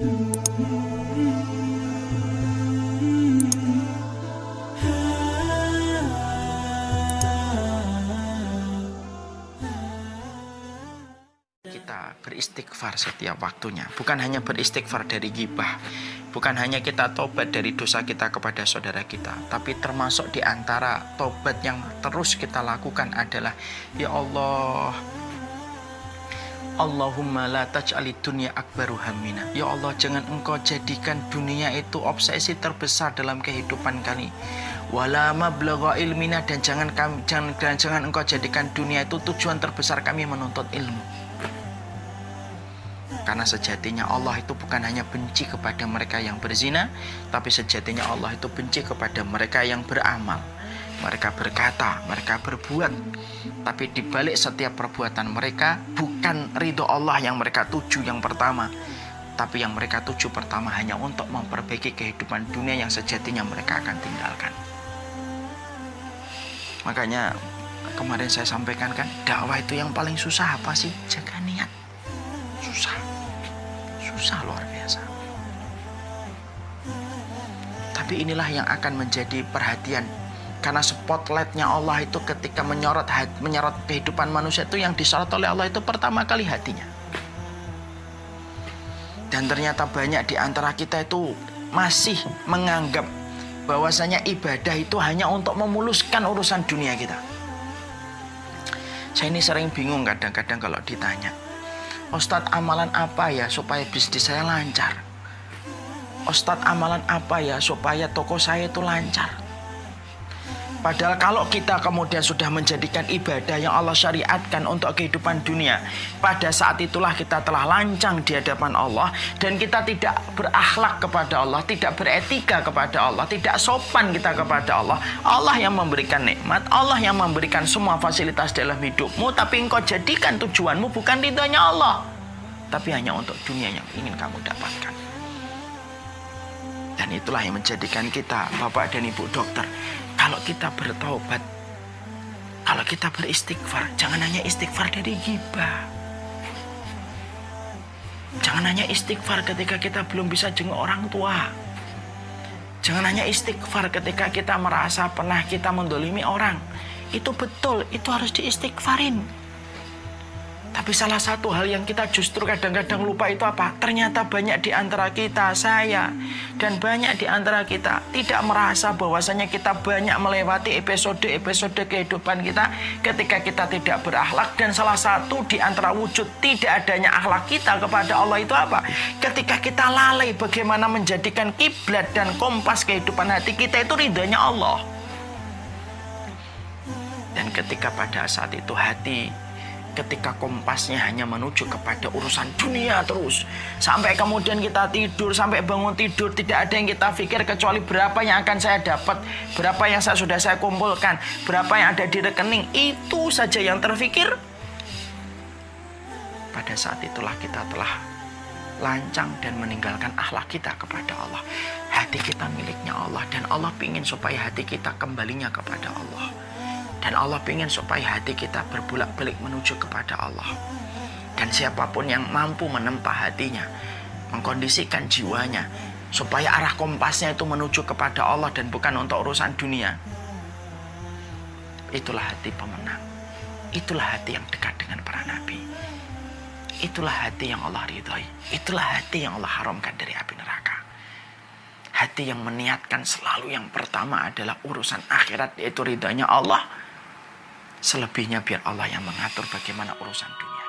Kita beristighfar setiap waktunya. Bukan hanya beristighfar dari ghibah, bukan hanya kita tobat dari dosa kita kepada saudara kita, tapi termasuk di antara tobat yang terus kita lakukan adalah, ya Allah, Allahumma la taj'alid dunya akbaru hammina. Ya Allah, jangan engkau jadikan dunia itu obsesi terbesar dalam kehidupan kami. Wala mablagha ilmina, dan jangan engkau jadikan dunia itu tujuan terbesar kami menuntut ilmu. Karena sejatinya Allah itu bukan hanya benci kepada mereka yang berzina, tapi sejatinya Allah itu benci kepada mereka yang beramal. Mereka berkata, mereka berbuat, tapi di balik setiap perbuatan mereka bukan ridho Allah yang mereka tuju yang pertama, tapi yang mereka tuju pertama hanya untuk memperbaiki kehidupan dunia yang sejatinya mereka akan tinggalkan. Makanya kemarin saya sampaikan kan, dakwah itu yang paling susah apa sih? Jaga niat. Susah luar biasa. Tapi inilah yang akan menjadi perhatian, karena spotlightnya Allah itu ketika menyorot kehidupan manusia itu, yang disorot oleh Allah itu pertama kali hatinya. Dan ternyata banyak di antara kita itu masih menganggap bahwasanya ibadah itu hanya untuk memuluskan urusan dunia kita. Saya ini sering bingung kadang-kadang kalau ditanya, Ustadz, amalan apa ya supaya bisnis saya lancar? Ustadz, amalan apa ya supaya toko saya itu lancar? Padahal kalau kita kemudian sudah menjadikan ibadah yang Allah syariatkan untuk kehidupan dunia, pada saat itulah kita telah lancang di hadapan Allah, dan kita tidak berakhlak kepada Allah, tidak beretika kepada Allah, tidak sopan kita kepada Allah. Allah yang memberikan nikmat, Allah yang memberikan semua fasilitas dalam hidupmu, tapi engkau jadikan tujuanmu bukan ridhonya Allah, tapi hanya untuk dunia yang ingin kamu dapatkan. Dan itulah yang menjadikan kita, Bapak dan Ibu dokter, kalau kita bertaubat, kalau kita beristighfar, jangan hanya istighfar dari ghibah. Jangan hanya istighfar ketika kita belum bisa jenguk orang tua. Jangan hanya istighfar ketika kita merasa pernah kita mendolimi orang. Itu betul, itu harus diistighfarin. Tapi salah satu hal yang kita justru kadang-kadang lupa itu apa? Ternyata banyak di antara kita, saya, dan banyak di antara kita tidak merasa bahwasanya kita banyak melewati episode-episode kehidupan kita ketika kita tidak berakhlak. Dan salah satu di antara wujud tidak adanya akhlak kita kepada Allah itu apa? Ketika kita lalai bagaimana menjadikan kiblat dan kompas kehidupan hati kita itu ridhonya Allah. Dan ketika pada saat itu hati, ketika kompasnya hanya menuju kepada urusan dunia terus, sampai kemudian kita tidur, sampai bangun tidur, tidak ada yang kita pikir kecuali berapa yang akan saya dapat, berapa yang sudah saya kumpulkan, berapa yang ada di rekening, itu saja yang terfikir. Pada saat itulah kita telah lancang dan meninggalkan akhlak kita kepada Allah. Hati kita miliknya Allah, dan Allah ingin supaya hati kita kembalinya kepada Allah. Dan Allah ingin supaya hati kita berbulak-balik menuju kepada Allah. Dan siapapun yang mampu menempa hatinya, mengkondisikan jiwanya, supaya arah kompasnya itu menuju kepada Allah dan bukan untuk urusan dunia, itulah hati pemenang. Itulah hati yang dekat dengan para nabi. Itulah hati yang Allah ridhoi. Itulah hati yang Allah haramkan dari api neraka. Hati yang meniatkan selalu yang pertama adalah urusan akhirat, yaitu ridhonya Allah. Selebihnya biar Allah yang mengatur bagaimana urusan dunia.